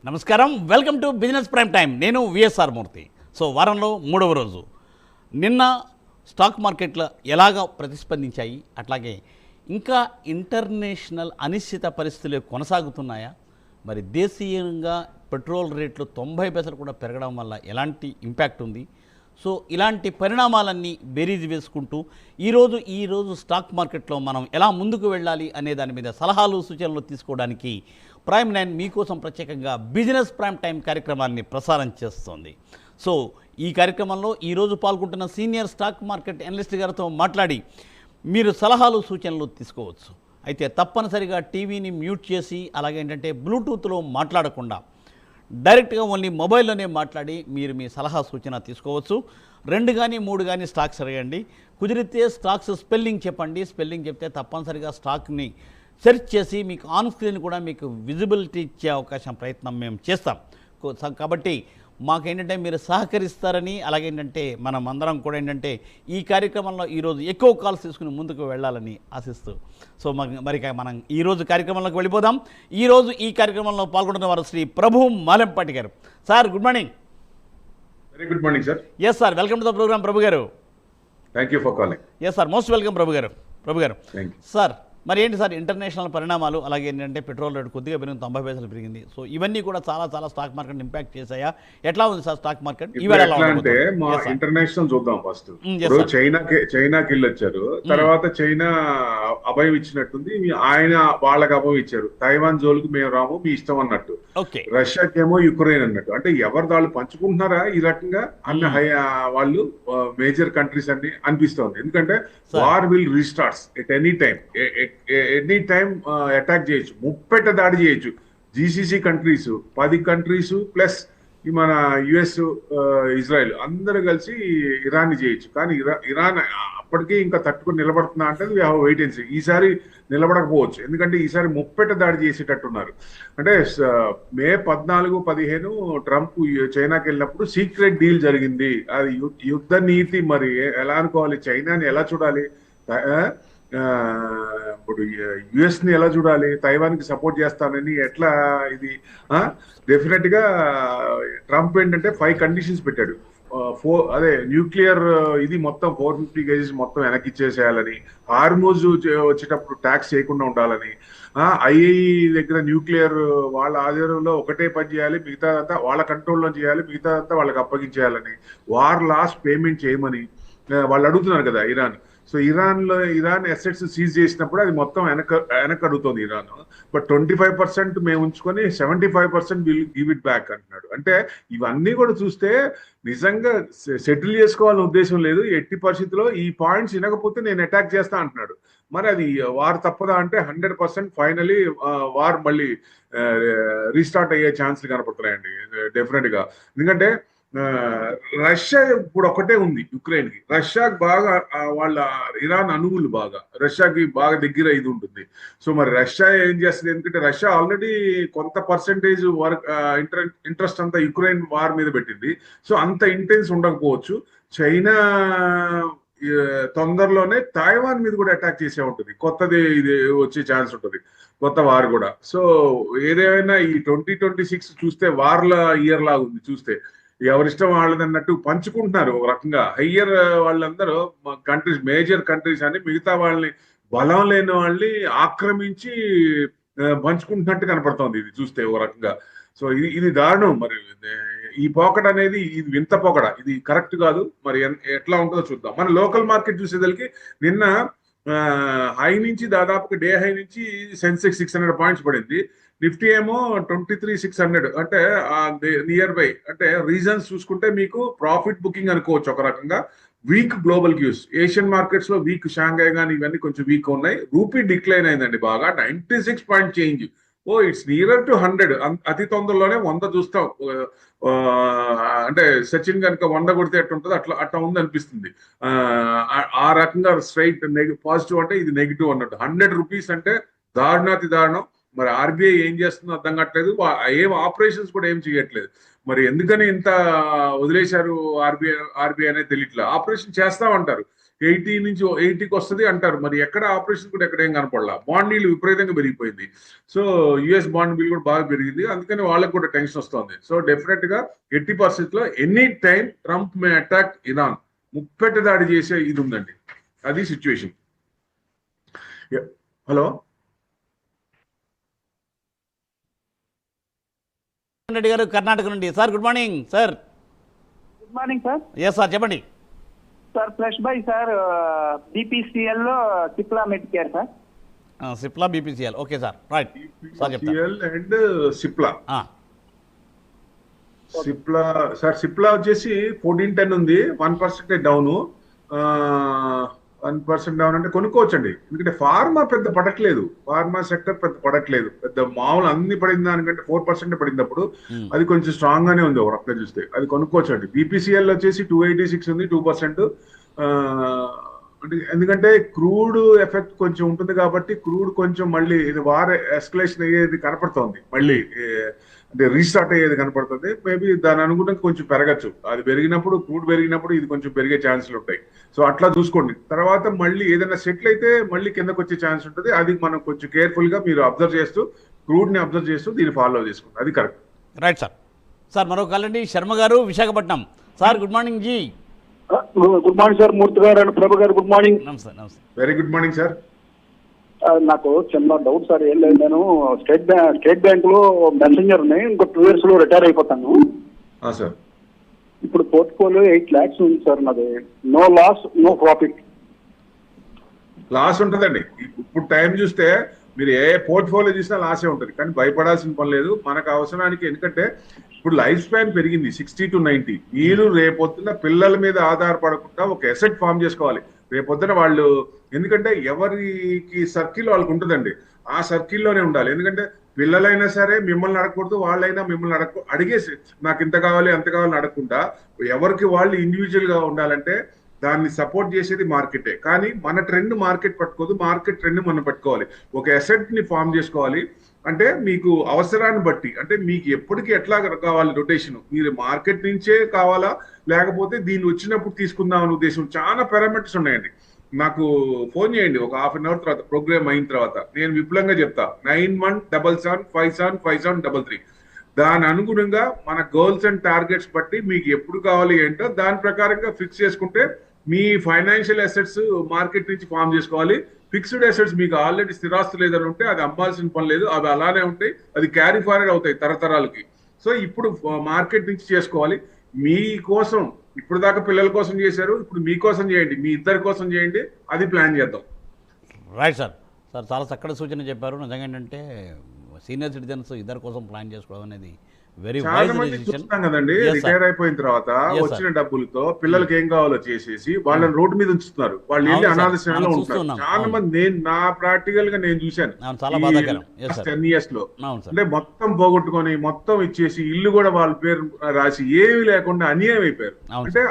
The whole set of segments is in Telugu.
నమస్కారం, welcome to business prime time. నేను విఎస్ఆర్ మూర్తి. సో వారంలో మూడవ రోజు నిన్న స్టాక్ మార్కెట్లు ఎలాగ ప్రతిస్పందించాయి, అట్లాగే ఇంకా ఇంటర్నేషనల్ అనిశ్చిత పరిస్థితులు కొనసాగుతున్నాయా, మరి దేశీయంగా పెట్రోల్ రేట్లు 90 పైసలు కూడా పెరగడం వల్ల ఎలాంటి ఇంపాక్ట్ ఉంది, సో ఇలాంటి పరిణామాలన్నీ బేరీజ్ వేసుకుంటూ ఈరోజు స్టాక్ మార్కెట్లో మనం ఎలా ముందుకు వెళ్ళాలి అనే దాని మీద సలహాలు సూచనలు తీసుకోవడానికి ప్రైమ్ 9 మీకోసం ప్రత్యేకంగా బిజినెస్ ప్రైమ్ టైం కార్యక్రమాన్ని ప్రసారం చేస్తోంది. సో ఈ కార్యక్రమంలో ఈరోజు పాల్గొంటున్న సీనియర్ స్టాక్ మార్కెట్ అనలిస్ట్ గారితో మాట్లాడి మీరు సలహాలు సూచనలు తీసుకోవచ్చు. అయితే తప్పనిసరిగా టీవీని మ్యూట్ చేసి, అలాగే ఏంటంటే బ్లూటూత్లో మాట్లాడకుండా డైరెక్ట్గా ఓన్లీ మొబైల్లోనే మాట్లాడి మీరు మీ సలహా సూచన తీసుకోవచ్చు. 2 కానీ 3 కానీ స్టాక్స్ అడగండి. కుదిరితే స్టాక్స్ స్పెల్లింగ్ చెప్పండి. స్పెల్లింగ్ చెప్తే తప్పనిసరిగా స్టాక్ని సెర్చ్ చేసి మీకు ఆన్ స్క్రీన్ కూడా మీకు విజిబిలిటీ ఇచ్చే అవకాశం ప్రయత్నం మేము చేస్తాం. కాబట్టి మాకేంటంటే మీరు సహకరిస్తారని, అలాగే ఏంటంటే మనం అందరం కూడా ఏంటంటే ఈ కార్యక్రమంలో ఈరోజు ఎక్కువ కాల్స్ తీసుకుని ముందుకు వెళ్ళాలని ఆశిస్తూ, సో మరి మనం ఈరోజు కార్యక్రమంలోకి వెళ్ళిపోదాం. ఈరోజు ఈ కార్యక్రమంలో పాల్గొంటున్న వారు శ్రీ ప్రభు మాలెంపాటి గారు. Sir good morning. Very good morning sir. Yes sir, welcome to the program Prabhu గారు. Thank you for calling. Yes sir, most welcome Prabhu గారు. థ్యాంక్ యూ సార్, మరి ఏంటి సార్ ఇంటర్నేషనల్ పరిణామాలు, అలాగే ఏంటంటే పెట్రోల్ రేటు కొద్దిగా పెరిగింది, 90 పైసలు పెరిగింది. సో ఇవన్నీ కూడా చాలా స్టాక్ మార్కెట్ ఇంపాక్ట్ చేశాయా? ఎట్లా ఉంది సార్ స్టాక్ మార్కెట్ ఎట్లా అంటే మా ఇంటర్నేషనల్ చూద్దాం. ఫస్ట్ ఇప్పుడు చైనాకి వెళ్ళొచ్చారు, తర్వాత చైనా అభయం ఇచ్చినట్టుంది, ఆయన వాళ్ళకి అభయం ఇచ్చారు. తైవాన్ జోలికి మేము రాము, మీ ఇష్టం అన్నట్టు. రష్యాకేమో యుక్రెయిన్ అన్నట్టు. అంటే ఎవరు వాళ్ళు పంచుకుంటున్నారా ఈ రకంగా అన్న వాళ్ళు మేజర్ కంట్రీస్ అన్ని అనిపిస్తోంది. ఎందుకంటే war will restarts at any time attack చేయొచ్చు, ముప్పెట దాడి చేయొచ్చు. జీసీసీ కంట్రీస్ 10 కంట్రీస్ ప్లస్ మన యుఎస్, ఇజ్రాయెల్ అందరూ కలిసి ఇరాన్ని చేయొచ్చు. కానీ ఇరాన్ అప్పటికీ ఇంకా తట్టుకుని నిలబడుతుందా అంటే we have wait and see. ఈసారి నిలబడకపోవచ్చు, ఎందుకంటే ఈసారి ముప్పెట దాడి చేసేటట్టున్నారు. అంటే మే 14-15 ట్రంప్ చైనాకి వెళ్ళినప్పుడు సీక్రెట్ డీల్ జరిగింది. అది యుద్ధ నీతి. మరి ఎలా అనుకోవాలి, చైనాని ఎలా చూడాలి, ఇప్పుడు యుఎస్ ని ఎలా చూడాలి, తైవాన్ కి సపోర్ట్ చేస్తానని ఎట్లా? ఇది డెఫినెట్ గా ట్రంప్ ఏంటంటే 5 కండిషన్స్ పెట్టాడు. అదే న్యూక్లియర్ ఇది మొత్తం 450 కేజీస్ మొత్తం వెనక్కి ఇచ్చేసేయాలని, హార్మోజ్ వచ్చేటప్పుడు ట్యాక్స్ చేయకుండా ఉండాలని, ఐఏఈ దగ్గర న్యూక్లియర్ వాళ్ళ ఆధ్వర్యంలో ఒకటే పని చేయాలి, మిగతాదంతా వాళ్ళ కంట్రోల్లో చేయాలి, మిగతాదంతా వాళ్ళకి అప్పగించేయాలని, వార్ లాస్ పేమెంట్ చేయమని వాళ్ళు అడుగుతున్నారు కదా Iran. So Iran assets seize చేసినప్పుడు అది మొత్తం వెనక అడుగుతుంది ఇరాన్. బట్ 25% మేము ఉంచుకొని 75% విల్ గివ్ ఇట్ బ్యాక్ అంటున్నాడు. అంటే ఇవన్నీ కూడా చూస్తే నిజంగా సెటిల్ చేసుకోవాలని ఉద్దేశం లేదు. ఎట్టి పరిస్థితుల్లో ఈ పాయింట్స్ వినకపోతే నేను అటాక్ చేస్తా అంటున్నాడు. మరి అది వార్ తప్పదా అంటే 100% ఫైనలీ వార్ మళ్ళీ రీస్టార్ట్ అయ్యే ఛాన్స్లు కనపడుతున్నాయండి డెఫినెట్ గా. ఎందుకంటే రష్యా ఇప్పుడు ఒకటే ఉంది యుక్రెయిన్ కి. రష్యాకి బాగా వాళ్ళ ఇరాన్ అణువులు రష్యాకి బాగా దగ్గర ఇది ఉంటుంది. సో మరి రష్యా ఏం చేస్తుంది, ఎందుకంటే రష్యా ఆల్రెడీ కొంత పర్సెంటేజ్ వర్క్ ఇంట్రెస్ట్ అంతా యుక్రెయిన్ వార్ మీద పెట్టింది. సో అంత ఇంటెన్స్ ఉండకపోవచ్చు. చైనా తొందరలోనే తైవాన్ మీద కూడా అటాక్ చేసే ఉంటుంది, కొత్తది ఇది వచ్చే ఛాన్స్ ఉంటుంది, కొత్త వార్ కూడా. సో ఏదేమైనా ఈ 2026 చూస్తే వార్ల ఇయర్ లాగా ఉంది. చూస్తే ఎవరిష్టం వాళ్ళది అన్నట్టు పంచుకుంటున్నారు ఒక రకంగా. హయ్యర్ వాళ్ళందరూ కంట్రీస్, మేజర్ కంట్రీస్ అని మిగతా వాళ్ళని, బలం లేని వాళ్ళని ఆక్రమించి పంచుకుంటున్నట్టు కనపడుతోంది ఇది చూస్తే ఒక రకంగా. సో ఇది దారుణం. మరి ఈ పోకడ అనేది ఇది వింత పోకడ, ఇది కరెక్ట్ కాదు. మరి ఎట్లా ఉంటుందో చూద్దాం. మన లోకల్ మార్కెట్ చూసేదానికి నిన్న హై నుంచి దాదాపుగా డే హై నుంచి సెన్సెక్స్ 600 పాయింట్స్ పడింది. నిఫ్టీ ఏమో 23,600. అంటే నియర్ బై. అంటే రీజన్స్ చూసుకుంటే మీకు ప్రాఫిట్ బుకింగ్ అనుకోవచ్చు ఒక రకంగా. Weak global cues, Asian markets లో వీక్, షాంఘై కానీ ఇవన్నీ కొంచెం వీక్ ఉన్నాయి. రూపీ డిక్లైన్ అయిందండి బాగా, 96 point change. It's near to 100. అతి తొందరలోనే 100 చూస్తాం. అంటే సచిన్ కనుక 100 కొడితే ఎట్టుంటుంది అట్లా ఉంది అనిపిస్తుంది. ఆ రకంగా స్ట్రైట్ పాజిటివ్ అంటే ఇది నెగిటివ్ అన్నట్టు. 100 రూపీస్ అంటే దారుణాతి దారుణం. మరి ఆర్బీఐ ఏం చేస్తుందో అర్థం కావట్లేదు, ఏం ఆపరేషన్స్ కూడా ఏం చేయట్లేదు. మరి ఎందుకని ఇంత వదిలేశారు ఆర్బీఐ అనేది తెలియట్లేదు. ఆపరేషన్ చేస్తామంటారు. 80 నుంచి 80కి వస్తుంది అంటారు. మరి ఎక్కడ ఆపరేషన్ కూడా ఎక్కడ ఏం కనపడలా. బాండ్ ఈల్డ్ విపరీతంగా పెరిగిపోయింది. సో యుఎస్ బాండ్ బిల్ కూడా బాగా పెరిగింది. అందుకని వాళ్ళకి కూడా టెన్షన్ వస్తుంది. సో డెఫినెట్ గా 80% లో ఎనీ టైం ట్రంప్ మే అటాక్ ఇరాన్, ముప్పెట్ట దాడి చేసే ఇది ఉందండి. అది సిచ్యువేషన్. హలో రెడ్డి గారు కర్ణాటక నుండి. Sir good morning sir. Good morning sir. Yes sir చెప్పండి. Sir fresh buy sir BPCL లో Cipla medicare sir. Cipla BPCL okay sir right sir చెప్తాను. BPCL and Cipla. Cipla sir, Cipla వచ్చేసి 1410 ఉంది, 1% డౌన్. 1% డౌన్ అంటే కొనుక్కోవచ్చండి. ఎందుకంటే ఫార్మా పెద్ద పడట్లేదు, ఫార్మా సెక్టర్ పెద్ద పడట్లేదు. పెద్ద మామూలు అన్ని పడింది దానికంటే 4% పడినప్పుడు అది కొంచెం స్ట్రాంగ్ గానే ఉంది. ఒక రకంగా చూస్తే అది కొనుక్కోవచ్చండి. బీపీసీఎల్ వచ్చేసి 286 ఉంది, 2%. ఎందుకంటే క్రూడ్ ఎఫెక్ట్ కొంచెం ఉంటుంది కాబట్టి క్రూడ్ కొంచెం మళ్ళీ ఇది వార్ ఎస్కలేషన్ అయ్యేది కనపడుతోంది. మళ్ళీ అంటే రీస్టార్ట్ అయ్యేది కనపడుతుంది. మేబీ దాని అనుగుణంగా కొంచెం పెరగచ్చు. అది పెరిగినప్పుడు, క్రూడ్ పెరిగినప్పుడు ఇది కొంచెం పెరిగే ఛాన్సులు ఉంటాయి. సో అట్లా చూసుకోండి. తర్వాత మళ్ళీ ఏదైనా సెటిల్ అయితే మళ్ళీ కిందకు వచ్చే ఛాన్స్ ఉంటుంది. అది మనం కొంచెం కేర్ఫుల్ గా మీరు అబ్జర్వ్ చేస్తూ, క్రూడ్ ని అబ్జర్వ్ చేస్తూ దీన్ని ఫాలో చేసుకోండి. అది కరెక్ట్. Right sir. సార్ మరో కాలండి శర్మ గారు Visakhapatnam. Sir good morning ji. Good morning sir. Murthy గారు అండ్ ప్రభు గారు గుడ్ మార్నింగ్. నమస్తే నమస్తే. Very good morning sir. నాకు చిన్న డౌట్ సార్. ఏం లేదు, నేను స్టేట్ బ్యాంక్ లో మెసెంజర్ ని ఇంకో 2 years లో రిటైర్ అయిపోతాను సార్. ఇప్పుడు పోర్ట్ఫోలియో 8 lakhs ఉంది సార్. నాది no loss no profit. Loss ఉంటుందండి. ఇప్పుడు టైం చూస్తే మీరు ఏ పోర్ట్ఫోలియో చూసినా లాసే ఉంటుంది. కానీ భయపడాల్సిన పని లేదు. మనకు అవసరానికి, ఎందుకంటే ఇప్పుడు లైఫ్ స్పాన్ పెరిగింది 60 to 90. మీరు రేపొద్దున పిల్లల మీద ఆధారపడకుండా ఒక ఎసెట్ ఫామ్ చేసుకోవాలి. రేపొద్దున వాళ్ళు, ఎందుకంటే ఎవరికి సర్కిల్ వాళ్ళకి ఉంటుందండి, ఆ సర్కిల్లోనే ఉండాలి. ఎందుకంటే పిల్లలైనా సరే మిమ్మల్ని అడగకూడదు, వాళ్ళైనా మిమ్మల్ని అడిగేసి నాకు ఇంత కావాలి అంత కావాలని అడగకుండా ఎవరికి వాళ్ళు ఇండివిజువల్ గా ఉండాలంటే దాన్ని సపోర్ట్ చేసేది మార్కెటే. కానీ మన ట్రెండ్ మార్కెట్ పట్టుకోదు, మార్కెట్ ట్రెండ్ మనం పట్టుకోవాలి. ఒక అసెట్ ని ఫామ్ చేసుకోవాలి. అంటే మీకు అవసరాన్ని బట్టి, అంటే మీకు ఎప్పటికీ ఎట్లా కావాలి రొటేషన్, మీరు మార్కెట్ నుంచే కావాలా లేకపోతే దీన్ని వచ్చినప్పుడు తీసుకుందాం అనే ఉద్దేశం. చాలా పారామీటర్స్ ఉన్నాయండి. నాకు ఫోన్ చేయండి ఒక 1/2 hour తర్వాత, ప్రోగ్రామ్ అయిన తర్వాత నేను విపులంగా చెప్తా. 9177575733. దాని అనుగుణంగా మన గోల్స్ అండ్ టార్గెట్స్ బట్టి మీకు ఎప్పుడు కావాలి ఏంటో దాని ప్రకారంగా ఫిక్స్ చేసుకుంటే మీ ఫైనాన్షియల్ అసెట్స్ మార్కెట్ నుంచి ఫామ్ చేసుకోవాలి. ఫిక్స్డ్ అసెట్స్ మీకు ఆల్రెడీ స్థిరాస్తులు ఏదైనా ఉంటే అది అమ్మాల్సిన పని లేదు, అవి అలానే ఉంటాయి, అది క్యారీ ఫార్వర్డ్ అవుతాయి తరతరాలకి. సో ఇప్పుడు మార్కెట్ నుంచి చేసుకోవాలి. మీ కోసం ఇప్పుడు దాకా పిల్లల కోసం చేశారు, ఇప్పుడు మీకోసం చేయండి, మీ ఇద్దరి కోసం చేయండి, అది ప్లాన్ చేద్దాం. Right sir. సార్ చాలా చక్కటి సూచన చెప్పారు. నిజంగా ఏంటంటే సీనియర్ సిటిజన్స్ ఇద్దరి కోసం ప్లాన్ చేసుకోవడం అనేది వెరీ చాలా మంది చూస్తాం కదండి, రిటైర్ అయిపోయిన తర్వాత వచ్చిన డబ్బులతో పిల్లలకి ఏం కావాలో చేసేసి వాళ్ళని రోడ్డు మీద ఉంచుతున్నారు. వాళ్ళు వెళ్ళి అనాథాశ్రమంలో ఉంటారు. చాలా మంది, నేను నా ప్రాక్టికల్ గా నేను చూశాను 10 years లో. అంటే మొత్తం పోగొట్టుకొని మొత్తం ఇచ్చేసి ఇల్లు కూడా వాళ్ళ పేరు రాసి ఏమీ లేకుండా అన్యాయం అయిపోయారు. అంటే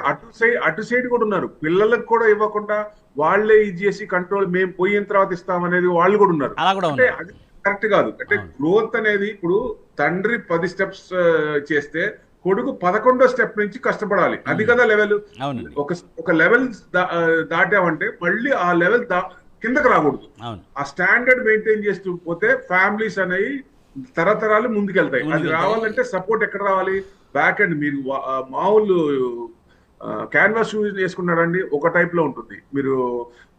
అటు సైడ్ కూడా ఉన్నారు. పిల్లలకు కూడా ఇవ్వకుండా వాళ్ళే ఇది చేసి కంట్రోల్, మేము పోయిన తర్వాత ఇస్తామనేది వాళ్ళు కూడా ఉన్నారు. అంటే అది కరెక్ట్ కాదు. అంటే గ్రోత్ అనేది ఇప్పుడు తండ్రి 10 steps చేస్తే కొడుకు 11వ స్టెప్ నుంచి కష్టపడాలి. అది కదా లెవెల్. ఒక లెవెల్ దాటామంటే మళ్ళీ ఆ లెవెల్ కిందకి రాకూడదు. ఆ స్టాండర్డ్ మెయింటైన్ చేస్తూ పోతే ఫ్యామిలీస్ అనేవి తరతరాలు ముందుకెళ్తాయి. అది రావాలంటే సపోర్ట్ ఎక్కడ రావాలి? Back and. మీరు మామూలు క్యాన్వాస్ షూ వేసుకున్నాడండి ఒక టైప్ లో ఉంటుంది, మీరు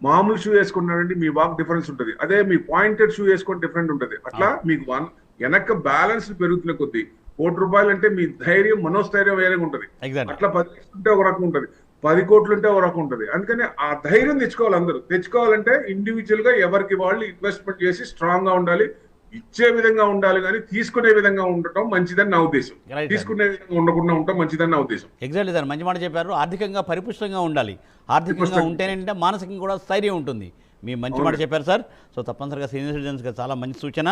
మామూలు షూ వేసుకున్నాడండి మీ వాక్ డిఫరెన్స్ ఉంటుంది. అదే మీ పాయింటెడ్ షూ వేసుకొని డిఫరెంట్ ఉంటుంది. అట్లా మీకు వెనక బ్యాలెన్స్ పెరుగుతున్న కొద్దీ ₹1 అంటే మీ ధైర్యం, మనోస్థైర్యం వేరేగా ఉంటుంది. అట్లా 10 లక్షలు ఉంటే ఒక రకం ఉంటుంది, 10 కోట్లు ఉంటే ఒక రకం ఉంటుంది. అందుకని ఆ ధైర్యం తెచ్చుకోవాలి. అందరూ తెచ్చుకోవాలంటే ఇండివిజువల్ గా ఎవరికి వాళ్ళు ఇన్వెస్ట్మెంట్ చేసి స్ట్రాంగ్ గా ఉండాలి. ఇచ్చే విధంగా ఉండాలి కానీ తీసుకునే విధంగా ఉండటం మంచిదని నా ఉద్దేశం. తీసుకునే విధంగా ఉండకుండా ఉండటం మంచిదని నా ఉద్దేశం. ఎగ్జాక్ట్లీ సార్, మంచి మాట చెప్పారు. ఆర్థికంగా పరిపుష్టంగా ఉండాలి. ఆర్థికంగా ఉంటేనంటే మానసికంగా కూడా స్థైర్యం ఉంటుంది. మీ మంచి మాట చెప్పారు సార్. సో తప్పనిసరిగా సీనియర్ సిటిజన్స్గా చాలా మంచి సూచన.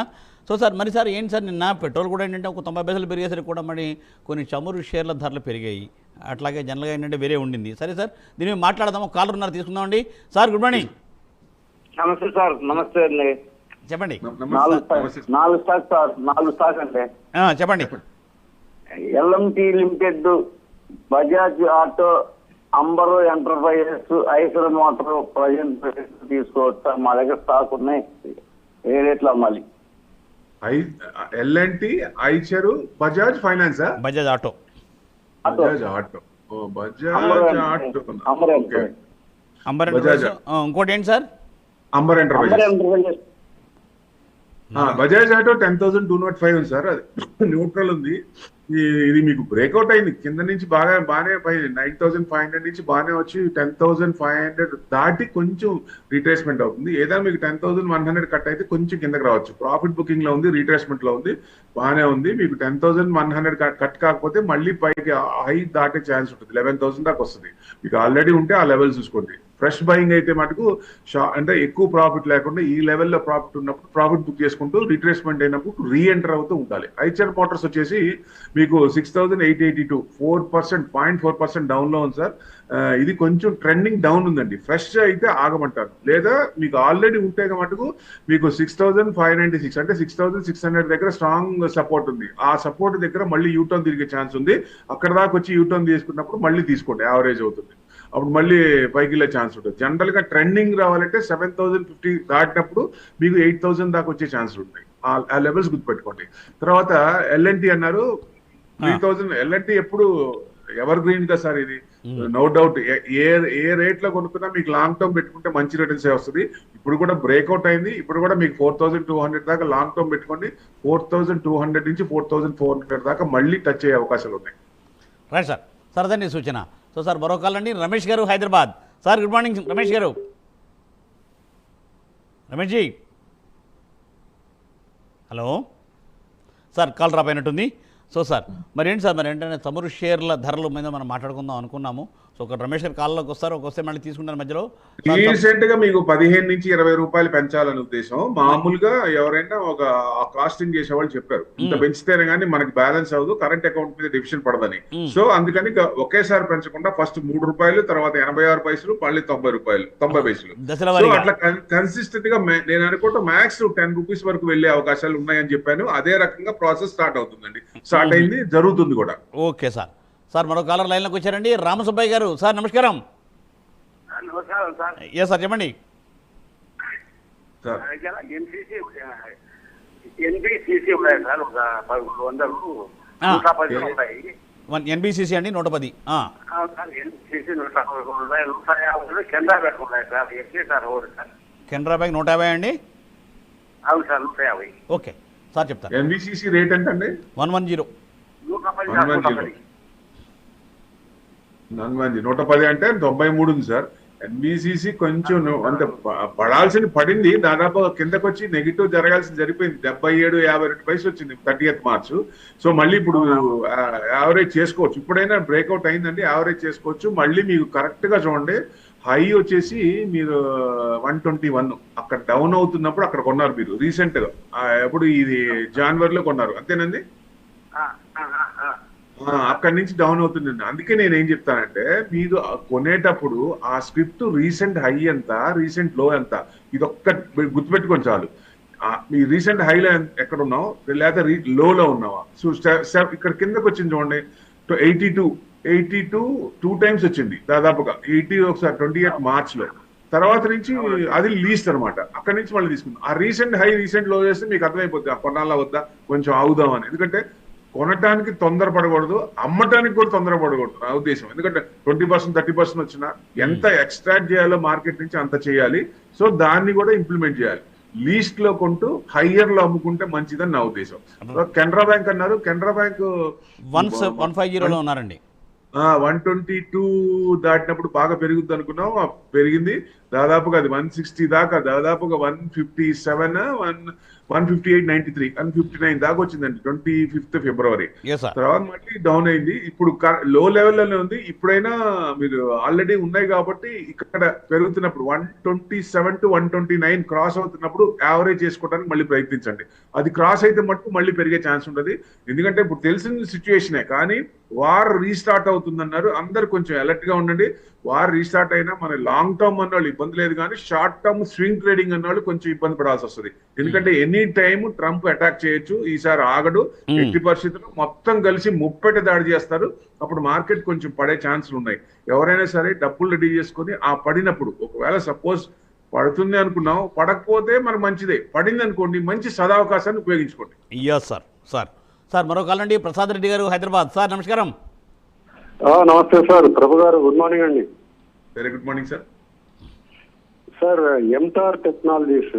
సో సార్ మరి సార్ ఏంటి సార్, నిన్న పెట్రోల్ కూడా ఏంటంటే ఒక 90 పైసలు పెరిగేసరికి కూడా మరి కొన్ని చమురు షేర్ల ధరలు పెరిగాయి. అట్లాగే జనరల్గా ఏంటంటే వేరే ఉండింది. సరే సార్, దీని మీద మాట్లాడదాము. కాలర్ ఉన్నారు, తీసుకుందామండి. Sir good morning. నమస్తే సార్. నమస్తే అండి. చెప్పండి. 4 స్టాక్స్ సార్. 4 స్టాక్స్ అంటే చెప్పండి. LMT limited, Bajaj auto, Amber enterprises, Eicher motor present తీసుకోవచ్చా? మా దగ్గర స్టాక్ ఉన్నాయి, ఏ రేట్లు అమ్మాలి? ఎల్ఎన్టీ, ఐచరు, బజాజ్ ఫైనాన్సా? Bajaj auto. Bajaj auto. Bajaj auto. Amber okay. Amber Bajaj. ఇంకోటి ఏంటి sir? Amber Amber enterprises. Enterprises Bajaj auto 10,205 ఉంది సార్. అది న్యూట్రల్ ఉంది. ఇది మీకు బ్రేక్అవుట్ అయింది కింద నుంచి బాగానే పైన 9,500 నుంచి బాగానే వచ్చి 10,500 దాటి కొంచెం రీట్రేస్మెంట్ అవుతుంది. ఏదైనా మీకు 10,100 కట్ అయితే కొంచెం కిందకి రావచ్చు. ప్రాఫిట్ బుకింగ్ లో ఉంది, రీట్రేస్మెంట్ లో ఉంది, బాగానే ఉంది. మీకు 10,100 కట్ కాకపోతే మళ్ళీ పైకి హై దాటే ఛాన్స్ ఉంటుంది. 11,000 దాకా వస్తుంది. మీకు ఆల్రెడీ ఉంటే ఆ లెవెల్ చూసుకోండి. ఫ్రెష్ బయింగ్ అయితే మటుకు అంటే ఎక్కువ ప్రాఫిట్ లేకుండా ఈ లెవెల్లో ప్రాఫిట్ ఉన్నప్పుడు ప్రాఫిట్ బుక్ చేసుకుంటూ రీట్రేస్మెంట్ అయినప్పుడు రీఎంటర్ అవుతూ ఉండాలి. ఐచర్ మోటార్స్ వచ్చేసి మీకు 6,882, 4%, 0.4% డౌన్ లో ఉంది సార్. ఇది కొంచెం ట్రెండింగ్ డౌన్ ఉందండి. ఫ్రెష్ అయితే ఆగమంటారు. లేదా మీకు ఆల్రెడీ ఉంటే మటుకు మీకు 6,596 అంటే 6,600 దగ్గర స్ట్రాంగ్ సపోర్ట్ ఉంది. ఆ సపోర్ట్ దగ్గర మళ్ళీ యూటర్న్ తిరిగే ఛాన్స్ ఉంది. అక్కడ దాకా వచ్చి యూటర్న్ తీసుకున్నప్పుడు మళ్ళీ తీసుకోండి, యావరేజ్ అవుతుంది. అప్పుడు మళ్ళీ పైకి వెళ్ళే ఛాన్స్ ఉంటుంది. జనరల్ గా ట్రెండింగ్ రావాలంటే 7,050 దాటినప్పుడు మీకు 8,000 దాకా వచ్చే ఛాన్స్ ఉంటాయి. ఆ లెవెల్స్ గుర్తుపెట్టుకోండి. తర్వాత ఎల్ఎన్టీ అన్నారు 3,000. ఎల్ఎన్టీ ఎప్పుడు ఎవర్ గ్రీన్ గా సార్ ఇది, నో డౌట్. ఏ రేట్ లో కొనుక్కున్నా మీకు లాంగ్ టర్మ్ పెట్టుకుంటే మంచి రిటర్న్స్ వస్తుంది. ఇప్పుడు కూడా బ్రేక్అవుట్ అయింది. ఇప్పుడు కూడా మీకు 4,200 దాకా లాంగ్ టర్మ్ పెట్టుకోండి. 4,200 నుంచి 4,400 దాకా మళ్ళీ టచ్ అయ్యే అవకాశాలు ఉన్నాయి. Right sir. సరదండి సూచన. సో సార్ మరో కాల్ అండి, రమేష్ గారు Hyderabad. Sir good morning Ramesh గారు. Ramesh ji, hello sir. Call రాపోయినట్టుంది. సో సార్ మరి ఏంటి సార్, మరి ఏంటంటే చమురు షేర్ల ధరల మీద మనం మాట్లాడుకుందాం అనుకున్నాము. సో ఒక రమేష్ గారు కాల్లోకి వస్తారు, వస్తే మళ్ళీ తీసుకుంటారు మధ్యలో. రీసెంట్ గా మీకు 15 నుంచి 20 రూపాయలు పెంచాలని ఉద్దేశం. మామూలుగా ఎవరైనా ఒక కాస్టింగ్ చేసే వాళ్ళు చెప్పారు, ఇంత పెంచితేనే కానీ మనకి బ్యాలెన్స్ అవ్వదు, కరెంట్ అకౌంట్ మీద డివిజన్ పడదని. సో అందుకని ఒకేసారి పెంచకుండా ఫస్ట్ 3 రూపాయలు, తర్వాత 86 పైసలు, మళ్ళీ 90 రూపాయలు, 90 పైసలు. సో అట్లా కన్సిస్టెంట్ గా నేను అనుకుంటా మ్యాక్స్ 10 రూపీస్ వరకు వెళ్లే అవకాశాలు ఉన్నాయని చెప్పాను. అదే రకంగా ప్రాసెస్ స్టార్ట్ అవుతుందండి. స్టార్ట్ అయింది, జరుగుతుంది కూడా. Okay sir. సార్ మరో కాలర్ లైన్లోకి వచ్చారండి, రామసుబ్బయ్య గారు. సార్ నమస్కారం. నమస్కారం సార్. ఏ సార్ చెప్పండి. ఎన్బిసిసి ఉన్నాయి సార్, ఒక 100 ఉంటాయి. ఎన్బిసిసి అండి 110. సార్ ఎన్బిసిసి 150 ఉన్నాయి, 150 కెనరా బ్యాంక్ ఉన్నాయి సార్. ఎస్సీ సార్ ఓరు సార్. కెనరా బ్యాంక్ 150 అండి. అవును సార్ 150. ఓకే సార్ చెప్తాను. ఎన్బిసిసి రేట్ ఎంతండి? 110. 110 అంటే 93 ఉంది సార్. ఎన్బిసిసి కొంచెం అంటే పడాల్సింది పడింది, దాదాపు కిందకు వచ్చి నెగిటివ్ జరగాల్సింది జరిపోయింది. 77-52 పైసలు వచ్చింది 30th మార్చ్. సో మళ్ళీ ఇప్పుడు యావరేజ్ చేసుకోవచ్చు. ఇప్పుడైనా బ్రేక్అవుట్ అయిందండి, యావరేజ్ చేసుకోవచ్చు. మళ్ళీ మీకు కరెక్ట్ గా చూడండి, హై వచ్చేసి మీరు 121 అక్కడ డౌన్ అవుతున్నప్పుడు అక్కడ కొన్నారు మీరు రీసెంట్ గా. ఎప్పుడు ఇది జనవరిలో కొన్నారు అంతేనండి. అక్కడి నుంచి డౌన్ అవుతుందండి. అందుకే నేను ఏం చెప్తానంటే, మీరు కొనేటప్పుడు ఆ స్క్రిప్ట్ రీసెంట్ హై ఎంత, రీసెంట్ లో ఎంత, ఇది ఒక్క గుర్తుపెట్టుకొని చాలు. మీ రీసెంట్ హైలో ఎక్కడ ఉన్నావు, లేదా లోలో ఉన్నావా. సో ఇక్కడ కిందకు వచ్చింది చూడండి, 82 2 టైమ్స్ వచ్చింది దాదాపుగా. 80 ఒకసారి 28th మార్చ్ లో. తర్వాత నుంచి అది లీస్ట్ అనమాట. అక్కడి నుంచి మళ్ళీ తీసుకుందాం. ఆ రీసెంట్ హై రీసెంట్ లో చేస్తే మీకు అర్థమైపోద్ది కొనాలా వద్దా, కొంచెం ఆగుదామని. ఎందుకంటే కొనటానికి తొందరపడకూడదు, అమ్మటానికి కూడా తొందరపడకూడదు నా ఉద్దేశం. ఎందుకంటే 20% 30% వచ్చినా ఎంత ఎక్స్ట్రాక్ట్ చేయాలో మార్కెట్ నుంచి అంత చేయాలి. సో దాన్ని కూడా ఇంప్లిమెంట్ చేయాలి. లీస్ట్ లో కొంటూ హయ్యర్ లో అమ్ముకుంటే మంచిదని నా ఉద్దేశం. కెనరా బ్యాంక్ అన్నారు, కెనరా బ్యాంక్ 150లో ఉన్నారండి. 122 దాటినప్పుడు బాగా పెరుగుద్ది అనుకున్నాం, పెరిగింది దాదాపుగా. అది 160 దాకా, దాదాపుగా 157 158.93 159 దాకా వచ్చిందండి 25th ఫిబ్రవరి. తర్వాత మళ్ళీ డౌన్ అయింది. ఇప్పుడు లో లెవెల్లోనే ఉంది. ఇప్పుడైనా మీరు ఆల్రెడీ ఉన్నాయి కాబట్టి ఇక్కడ పెరుగుతున్నప్పుడు 127 to 129 క్రాస్ అవుతున్నప్పుడు యావరేజ్ చేసుకోవడానికి మళ్ళీ ప్రయత్నించండి. అది క్రాస్ అయితే మటుకు మళ్ళీ పెరిగే ఛాన్స్ ఉంటుంది. ఎందుకంటే ఇప్పుడు తెలిసిన సిచ్యువేషనే, కానీ వార్ రీస్టార్ట్ అవుతుందన్నారు. అందరు కొంచెం అలర్ట్ గా ఉండండి. వార్ రీస్టార్ట్ అయినా మన లాంగ్ టర్మ్ అన్న వాళ్ళు ఇబ్బంది లేదు, కానీ షార్ట్ టర్మ్ స్వింగ్ ట్రేడింగ్ అన్న వాళ్ళు కొంచెం ఇబ్బంది పడాల్సి వస్తుంది. ఎందుకంటే ఎనీ టైం ట్రంప్ అటాక్ చేయొచ్చు. ఈసారి ఆగడు. ఎట్టి పరిస్థితుల్లో మొత్తం కలిసి ముప్పెట దాడి చేస్తారు. అప్పుడు మార్కెట్ కొంచెం పడే ఛాన్సులు ఉన్నాయి. ఎవరైనా సరే డబ్బులు రెడీ చేసుకుని ఆ పడినప్పుడు, ఒకవేళ సపోజ్ పడుతుంది అనుకున్నాం, పడకపోతే మనకు మంచిదే. పడింది అనుకోండి, మంచి సదావకాశాన్ని ఉపయోగించుకోండి. Yes sir. సార్ మరో కాల్ అండి, ప్రసాద్ రెడ్డి గారు, హైదరాబాద్. సార్ నమస్కారం. నమస్తే సార్, ప్రభు గారు. గుడ్ మార్నింగ్ అండి. Very good morning sir. Sir MTAR technologies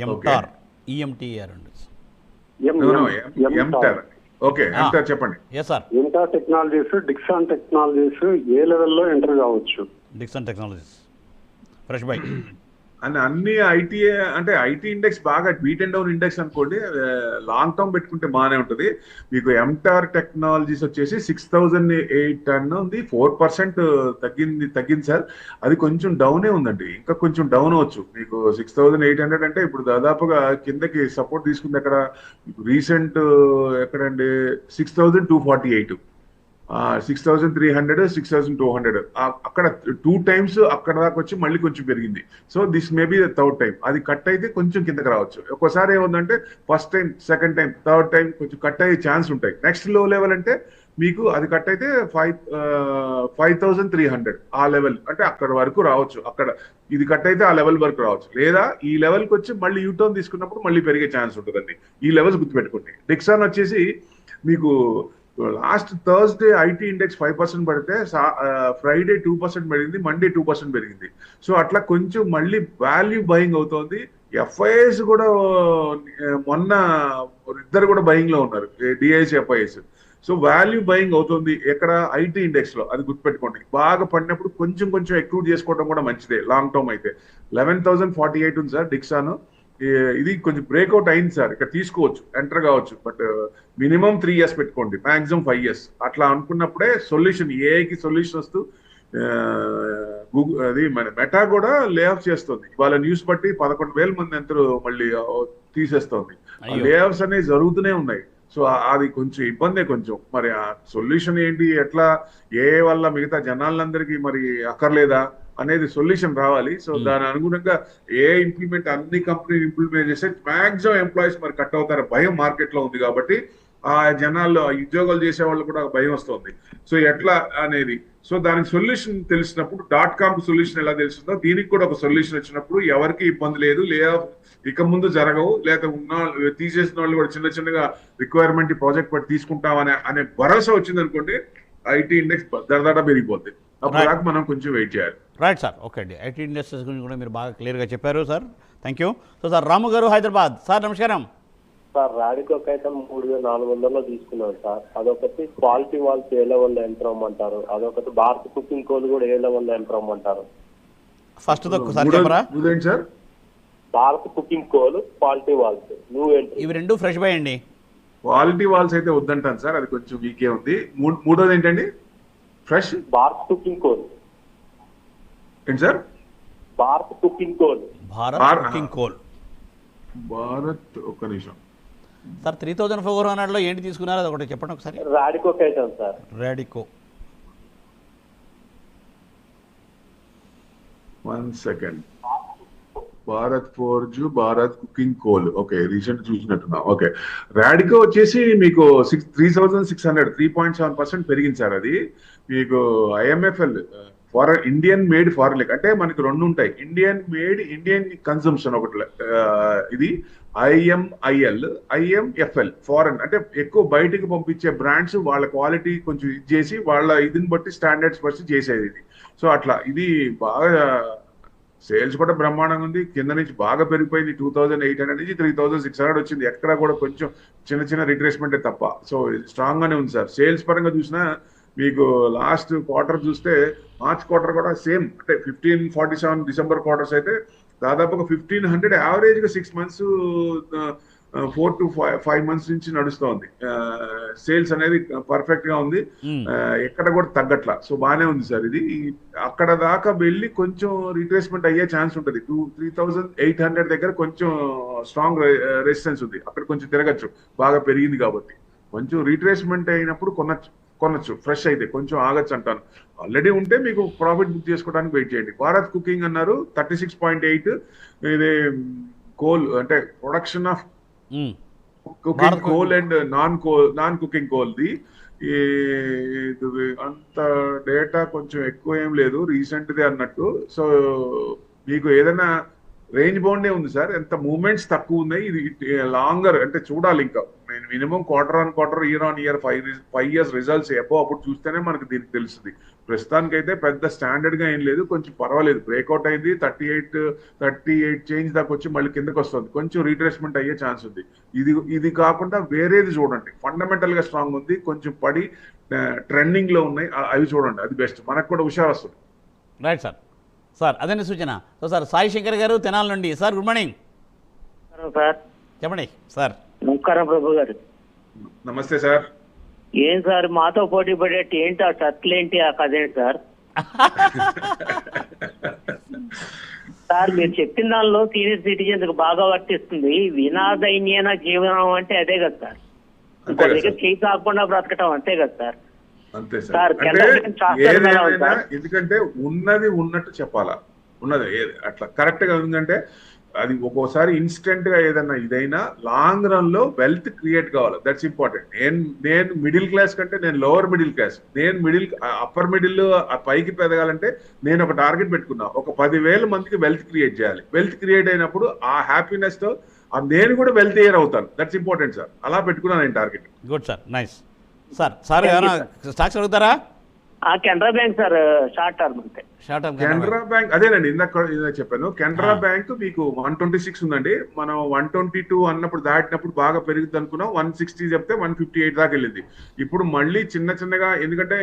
MTAR EMTR అండి. ఓకే, ఎంటార్ చెప్పండి. Yes sir. MTAR technologies, Dixon technologies ఏ లెవెల్లో ఎంటర్ కావచ్చు? Dixon technologies fresh buy and అన్ని ఐటీ, అంటే ఐటీ ఇండెక్స్ బాగా బీట్ అండ్ డౌన్ ఇండెక్స్ అనుకోండి. లాంగ్ టర్మ్ పెట్టుకుంటే బాగానే ఉంటుంది. మీకు ఎంటార్ టెక్నాలజీస్ వచ్చేసి 6,810 ఉంది, 4% తగ్గింది సార్. అది కొంచెం డౌనే ఉందండి, ఇంకా కొంచెం డౌన్ అవచ్చు. మీకు 6,800 అంటే ఇప్పుడు దాదాపుగా కిందకి సపోర్ట్ తీసుకుంది ఎక్కడ, రీసెంట్ ఎక్కడండి, 6,248, 6,300, 6,200, అక్కడ 2 times అక్కడ దాకా వచ్చి మళ్ళీ కొంచెం పెరిగింది. So this may be the third time. అది కట్ అయితే కొంచెం కిందకి రావచ్చు. ఒక్కోసారి ఏముందంటే first time, second time, third time కొంచెం కట్ అయ్యే ఛాన్స్ ఉంటాయి. నెక్స్ట్ లో లెవెల్ అంటే మీకు అది కట్ అయితే 5,300 ఆ లెవెల్, అంటే అక్కడ వరకు రావచ్చు. అక్కడ ఇది కట్ అయితే ఆ లెవెల్ వరకు రావచ్చు. లేదా ఈ లెవెల్కి వచ్చి మళ్ళీ యూటర్న్ తీసుకున్నప్పుడు మళ్ళీ పెరిగే ఛాన్స్ ఉంటుందండి. ఈ లెవెల్స్ గుర్తుపెట్టుకోండి. డిక్సాన్ వచ్చేసి మీకు లాస్ట్ థర్స్డే ఐటీ ఇండెక్స్ 5% పడితే ఫ్రైడే 2% పెరిగింది, మండే 2% పెరిగింది. సో అట్లా కొంచెం మళ్ళీ వాల్యూ బయింగ్ అవుతోంది. ఎఫ్ఐఎస్ కూడా మొన్న ఇద్దరు కూడా బయింగ్ లో ఉన్నారు, DIIs, FIIs. So value buying అవుతుంది ఎక్కడ, ఐటీ ఇండెక్స్ లో. అది గుర్తుపెట్టుకోండి. బాగా పడినప్పుడు కొంచెం ఎక్కువ చేసుకోవడం కూడా మంచిదే. లాంగ్ టర్మ్ అయితే 11,048 ఉంది సార్ డిక్సాన్. ఇది కొంచెం బ్రేక్అవుట్ అయింది సార్, ఇక్కడ తీసుకోవచ్చు, ఎంటర్ కావచ్చు. బట్ మినిమం 3 years పెట్టుకోండి, మాక్సిమం 5 years. అట్లా అనుకున్నప్పుడే సొల్యూషన్, ఏఐకి సొల్యూషన్ వస్తూ గూగుల్ అది మన మెటా కూడా లే ఆఫ్ చేస్తుంది. ఇవాళ న్యూస్ బట్టి 11,000 మంది ఎంతరు మళ్ళీ తీసేస్తోంది. లే ఆఫ్స్ అనేవి జరుగుతూనే ఉన్నాయి. సో అది కొంచెం ఇబ్బందే. కొంచెం మరి ఆ సొల్యూషన్ ఏంటి, ఎట్లా, ఏ వల్ల మిగతా జనాలందరికీ మరి అక్కర్లేదా అనేది సొల్యూషన్ రావాలి. సో దాని అనుగుణంగా అన్ని కంపెనీలు ఇంప్లిమెంట్ చేస్తే మాక్సిమం ఎంప్లాయీస్ మరి కట్ అవుతారు భయం మార్కెట్ లో ఉంది. కాబట్టి ఆ జనాల్లో ఉద్యోగాలు చేసే వాళ్ళు కూడా భయం వస్తుంది. సో ఎట్లా అనేది, సో దానికి సొల్యూషన్ తెలిసినప్పుడు, .com సొల్యూషన్ ఎలా తెలుస్తుందో దీనికి కూడా ఒక సొల్యూషన్ వచ్చినప్పుడు ఎవరికి ఇబ్బంది లేదు. లేదా ఇక ముందు జరగవు, లేదా తీసేసిన వాళ్ళు కూడా చిన్నగా రిక్వైర్మెంట్ ప్రాజెక్ట్ పట్టి తీసుకుంటామనే భరోసా వచ్చింది అనుకోండి, ఐటీ ఇండెక్స్ దరదడ పెరిగిపోద్ది. అప్పుడు దాకా మనం కొంచెం వెయిట్ చేయాలి. Right sir. ఓకే అండి, ఐటీ ఇండస్ట్రీస్ గురించి కూడా మీరు బాగా క్లియర్గా చెప్పారు sir. Thank you. So sir Ramu గారు, హైదరాబాద్. సార్ నమస్కారం. సార్ రాడికో అయితే 3,400లో తీసుకున్నాను సార్. అదొకటి క్వాలిటీ వాల్స్ ఏ లెవెల్లో ఎంటర్ అవ్వమంటారు, అదొకటి భారత్ కుకింగ్ కోల్ కూడా ఏ లెవెల్లో ఎంటర్ అవ్వమంటారు. ఫస్ట్ చెప్పరా sir. Bharat coking coal, Kwality Walls, ఇవి రెండు ఫ్రెష్ బై అండి. క్వాలిటీ వాల్స్ అయితే వద్దంటాను సార్, అది కొంచెం వీకే ఉంది. మూడోది ఏంటండి? Fresh Bharat coking coal. ఏంటి sir? Bharat coking coal. Bharat, ఒక్క నిమిషం సార్. 3,400లో ఏంటి తీసుకున్నారు, అది ఒకటి చెప్పండి ఒకసారి. రాడికో అయితే sir. Radico. 1 second. Bharat forge, Bharat coking coal. Okay, recent చూసినట్టున్నా. ఓకే, రాడికో వచ్చేసి మీకు 3,600, 3.7% పెరిగింది సార్. అది మీకు IMFL ఇండియన్ మేడ్ ఫారెన్, అంటే మనకి రెండు ఉంటాయి, ఇండియన్ మేడ్, ఇండియన్ కన్సంప్షన్ ఒకటి. ఇది IMIL, IMFL ఫారెన్, అంటే ఎక్కువ బయటికి పంపించే బ్రాండ్స్ వాళ్ళ క్వాలిటీ కొంచెం ఇది చేసి వాళ్ళ ఇదిని బట్టి స్టాండర్డ్స్ బట్టి చేసేది ఇది. సో అట్లా ఇది బాగా సేల్స్ కూడా బ్రహ్మాండంగా ఉంది. కింద నుంచి బాగా పెరిగిపోయింది. 2,800 నుంచి 3,600 వచ్చింది. ఎక్కడ కూడా కొంచెం చిన్న రిట్రేస్మెంటే తప్ప. సో స్ట్రాంగ్ గానే ఉంది సార్. సేల్స్ పరంగా చూసినా మీకు లాస్ట్ క్వార్టర్ చూస్తే మార్చ్ క్వార్టర్ కూడా సేమ్, అంటే 1,547, డిసెంబర్ క్వార్టర్స్ అయితే దాదాపుగా 1,500 యావరేజ్ గా 6 months, 4 to 5 months నుంచి నడుస్తోంది. సేల్స్ అనేది పర్ఫెక్ట్ గా ఉంది, ఎక్కడ కూడా తగ్గట్లా. సో బాగానే ఉంది సార్. ఇది అక్కడ దాకా వెళ్ళి కొంచెం రిట్రేస్మెంట్ అయ్యే ఛాన్స్ ఉంటుంది. 3,800 దగ్గర కొంచెం స్ట్రాంగ్ రెసిస్టెన్స్ ఉంది, అక్కడ కొంచెం తిరగచ్చు, బాగా పెరిగింది కాబట్టి. కొంచెం రిట్రేస్మెంట్ అయినప్పుడు కొనొచ్చు ఫ్రెష్ అయితే, కొంచెం ఆగచ్చు అంటాను. ఆల్రెడీ ఉంటే మీకు ప్రాఫిట్ బుక్ చేసుకోవడానికి వెయిట్ చేయండి. భారత్ కుకింగ్ అన్నారు 36.8, ఇది కోల్ అంటే production of coking coal and non coking కోల్ది. అంత డేటా కొంచెం ఎక్కువ ఏం లేదు, రీసెంట్దే అన్నట్టు. సో మీకు ఏదైనా రేంజ్ బౌండే ఉంది సార్, ఎంత మూవ్మెంట్స్ తక్కువ ఉన్నాయి. ఇది లాంగర్ అంటే చూడాలి ఇంకా minimum quarter on quarter, year on year 5 years results అప్పుడు చూస్తేనే మనకు దీనికి తెలుస్తుంది. ప్రస్తుతానికైతే పెద్ద స్టాండర్డ్ గా ఏం లేదు, కొంచెం పర్వాలేదు. బ్రేక్అవుట్ అయింది 38 చేంజ్ దాకా వచ్చి మళ్ళీ కిందకి వస్తుంది, కొంచెం రీట్రేస్మెంట్ అయ్యే ఛాన్స్ ఉంది. ఇది కాకుండా వేరేది చూడండి, ఫండమెంటల్ గా స్ట్రాంగ్ ఉంది, కొంచెం పడి ట్రెండింగ్ లో ఉన్నాయి, అవి చూడండి, అది బెస్ట్, మనకు కూడా హుషారు వస్తుంది. Right sir. సార్ అదే సూచన. సో సార్ సాయి శంకర్ గారు తెనాల నుండి. Sir good morning sir. చెప్పండి సార్. నమస్కారం ప్రభు గారు. నమస్తే సార్. ఏం సార్ మాతో పోటీ పడేటి ఏంటి ఆ సర్కిల్ ఏంటి ఆ కథ ఏంటి సార్? సార్ మీరు చెప్పిన దానిలో సీనియర్ సిటిజన్స్ బాగా వర్తిస్తుంది. వినాదైన్యన జీవనం అంటే అదే కదా సార్, ఇంకో దగ్గర చేయి కాకుండా బ్రతకటం అంతే కదా సార్. అంతే సార్. అంటే ఏదైనా ఎందుకంటే ఉన్నది ఉన్నట్టు చెప్పాలా, ఉన్నది అట్లా కరెక్ట్ గా ఉందంటే అది ఒక్కోసారి ఇన్స్టెంట్ గా ఏదన్నా ఇదైనా లాంగ్ రన్ లో వెల్త్ క్రియేట్ కావాలి, దట్స్ ఇంపార్టెంట్. నేను మిడిల్ క్లాస్ కంటే నేను లోవర్ మిడిల్ క్లాస్, నేను అప్పర్ మిడిల్ పైకి పెరగాలంటే నేను ఒక టార్గెట్ పెట్టుకున్నా, ఒక 10,000 మందికి వెల్త్ క్రియేట్ చేయాలి. వెల్త్ క్రియేట్ అయినప్పుడు ఆ హ్యాపీనెస్ తో నేను కూడా వెల్త్ ఇయర్ అవుతాను, దట్స్ ఇంపార్టెంట్ సార్. అలా పెట్టుకున్నాను నేను target. Good sir, nice. Sir ఏమైనా స్టాక్స్ అడుగుతారా? Canara bank sir short term అంటే. కెనరా బ్యాంక్ అదేనండి, ఇందాక చెప్పాను. కెనరా బ్యాంక్ మీకు 126 ఉందండి. మనం 122 అన్నప్పుడు దాటినప్పుడు బాగా పెరుగుతుంది అనుకున్నాం, 160 చెప్తే 158 దాకా వెళ్ళింది. ఇప్పుడు మళ్ళీ చిన్నగా, ఎందుకంటే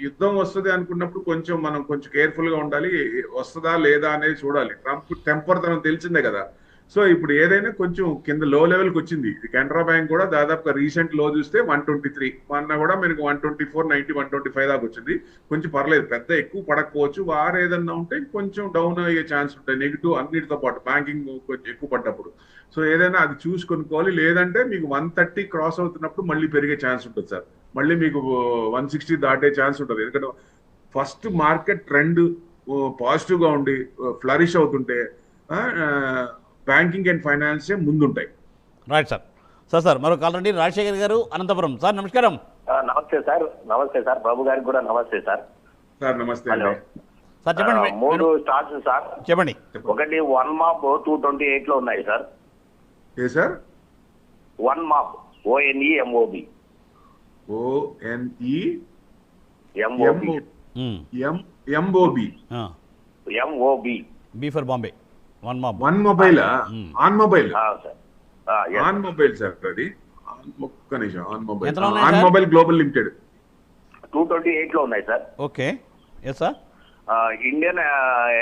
యుద్ధం వస్తుంది అనుకున్నప్పుడు మనం కొంచెం కేర్ఫుల్ గా ఉండాలి, వస్తుందా లేదా అనేది చూడాలి. ట్రంప్ టెంపర్ తనకు తెలిసిందే కదా. సో ఇప్పుడు ఏదైనా కొంచెం కింద లో లెవెల్కి వచ్చింది. కెనరా బ్యాంక్ కూడా దాదాపుగా రీసెంట్ లో చూస్తే 123, మొన్న కూడా మనకు 124.90, 125 దాకా వచ్చింది. కొంచెం పర్లేదు, పెద్ద ఎక్కువ పడకపోవచ్చు. వారు ఏదన్నా ఉంటే కొంచెం డౌన్ అయ్యే ఛాన్స్ ఉంటాయి, నెగిటివ్ అన్నిటితో పాటు బ్యాంకింగ్ కొంచెం ఎక్కువ పడ్డప్పుడు. సో ఏదైనా అది చూసి కొనుక్కోవాలి. లేదంటే మీకు 130 క్రాస్ అవుతున్నప్పుడు మళ్ళీ పెరిగే ఛాన్స్ ఉంటుంది సార్, మళ్ళీ మీకు 160 దాటే ఛాన్స్ ఉంటుంది. ఎందుకంటే ఫస్ట్ మార్కెట్ ట్రెండ్ పాజిటివ్ గా ఉండి ఫ్లరిష్ అవుతుంటే బ్యాంకింగ్ అండ్ ఫైనాన్స్ ముందుంటాయి. Right sir. సార్ మరో కాల్ రండి, రాజశేఖర్ గారు అనంతపురం. సార్ నమస్కారం. నమస్తే సార్. నమస్తే సార్. బాబు గారికి కూడా నమస్తే సార్. సార్ నమస్తే. సార్ చెప్పండి. 3 స్టాక్స్ సార్. చెప్పండి. ఒకటి వన్ మాప్ 228 లో ఉన్నాయి సార్. ఏ sir? One mob ONEMOB. MOB. B for Bombay. One mobile on mobile sir. On mobile sir, అది ఒక్క నిమిషం. ఆన్ మొబైల్, ఎంతలో ఉన్నాయి on sir? Mobile global limited 228 లో ఉన్నాయి సార్. Okay. Yes sir. Indian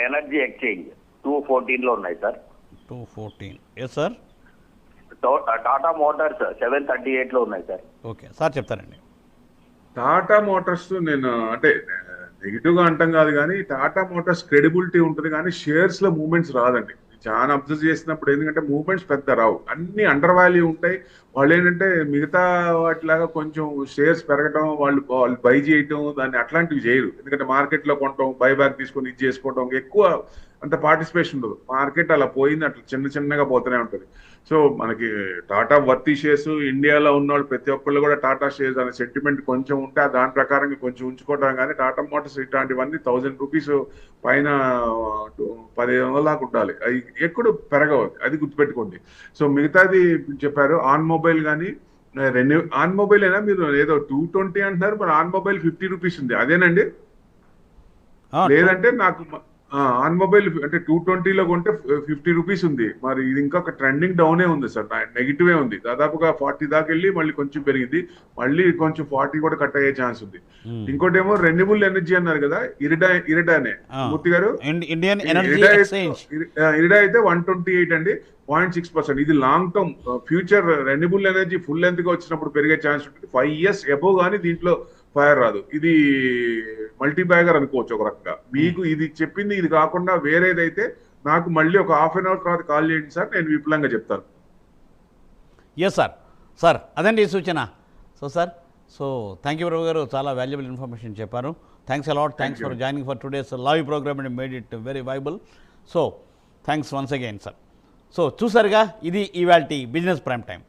energy exchange 214 లో ఉన్నాయి సార్. 214. Yes sir. టాటా మోటార్స్ 738 లో ఉన్నాయి సార్. ఓకే సార్ చెప్తారండి. టాటా మోటార్స్ నేను అంటే నెగిటివ్ గా అంటాం కాదు, కానీ టాటా మోటార్స్ క్రెడిబిలిటీ ఉంటుంది, కానీ షేర్స్ లో మూవ్మెంట్స్ రాదండి. చాలా అబ్జర్వ్ చేసినప్పుడు ఎందుకంటే మూవ్మెంట్స్ పెద్ద రావు, అన్ని అండర్ వాల్యూ ఉంటాయి. వాళ్ళు ఏంటంటే మిగతా వాటిలాగా కొంచెం షేర్స్ పెరగడం, వాళ్ళు బై చేయటం, దాన్ని అట్లాంటివి చేయరు. ఎందుకంటే మార్కెట్ లో కొనటం, బైబ్యాక్ తీసుకొని ఇది చేసుకోవడం, ఎక్కువ అంత పార్టిసిపేషన్ ఉండదు. మార్కెట్ అలా పోయింది, అట్లా చిన్నగా పోతూనే ఉంటుంది. సో మనకి టాటా వర్తీ షేర్స్, ఇండియాలో ఉన్న వాళ్ళు ప్రతి ఒక్కళ్ళు కూడా టాటా షేర్స్ అనే సెంటిమెంట్ కొంచెం ఉంటే దాని ప్రకారంగా కొంచెం ఉంచుకోవడం. కానీ టాటా మోటార్స్ ఇట్లాంటివన్నీ 1000 రూపీస్ పైన 1500 దాకా ఉండాలి, అవి ఎప్పుడు పెరగవు, అది గుర్తుపెట్టుకోండి. సో మిగతాది చెప్పారు. ఆన్ మొబైల్ కానీ ఆన్ మొబైల్ అయినా మీరు ఏదో 220 అంటున్నారు, మరి ఆన్ మొబైల్ 50 రూపీస్ ఉంది, అదేనండి? లేదంటే నాకు ఆన్ మొబైల్ అంటే 220 కొంటే 50 రూపీస్ ఉంది. మరి ఇది ఇంకా ఒక ట్రెండింగ్ డౌనే ఉంది సార్, నెగిటివే ఉంది. దాదాపుగా 40 దాకా వెళ్ళి మళ్ళీ కొంచెం పెరిగింది, మళ్ళీ కొంచెం 40 కూడా కట్ అయ్యే ఛాన్స్ ఉంది. ఇంకోటి ఏమో రెన్యూబుల్ ఎనర్జీ అన్నారు కదా, ఇరిడానే మూర్తి గారు, ఇండియన్ ఎనర్జీ ఎక్స్చేంజ్ ఇరిడా అయితే 128 అండి, 0.6%. ఇది long term future. Renewable energy full length గా వచ్చినప్పుడు పెరిగే ఛాన్స్ ఉంటుంది. 5 ఇయర్స్ అబోవ్ కానీ దీంట్లో ఫైర్ రాదు. ఇది మల్టీ బ్యాగర్ అనుకోవచ్చు ఒక రకంగా. మీకు ఇది చెప్పింది ఇది కాకుండా వేరేదైతే నాకు మళ్ళీ ఒక హాఫ్ అన్ అవర్ తర్వాత కాల్ చేయండి సార్, నేను విపులంగా చెప్తాను. Yes sir. సార్ అదండి సూచన. So sir so thank you Prabhu గారు, చాలా వాల్యుబుల్ ఇన్ఫర్మేషన్ చెప్పారు. Thanks a lot. Thanks for joining for today's live program and made it very viable. So thanks once again sir. So చూసారుగా, ఇది ఇవాల్టి బిజినెస్ ప్రైమ్ టైం.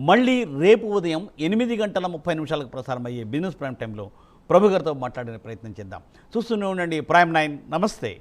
మళ్ళీ రేపు ఉదయం 8:30 ప్రసారం అయ్యే బిజినెస్ ప్రైమ్ టైంలో ప్రభు గారితో మాట్లాడే ప్రయత్నం చేద్దాం. చూస్తూనే ఉండండి ప్రైమ్ 9. నమస్తే.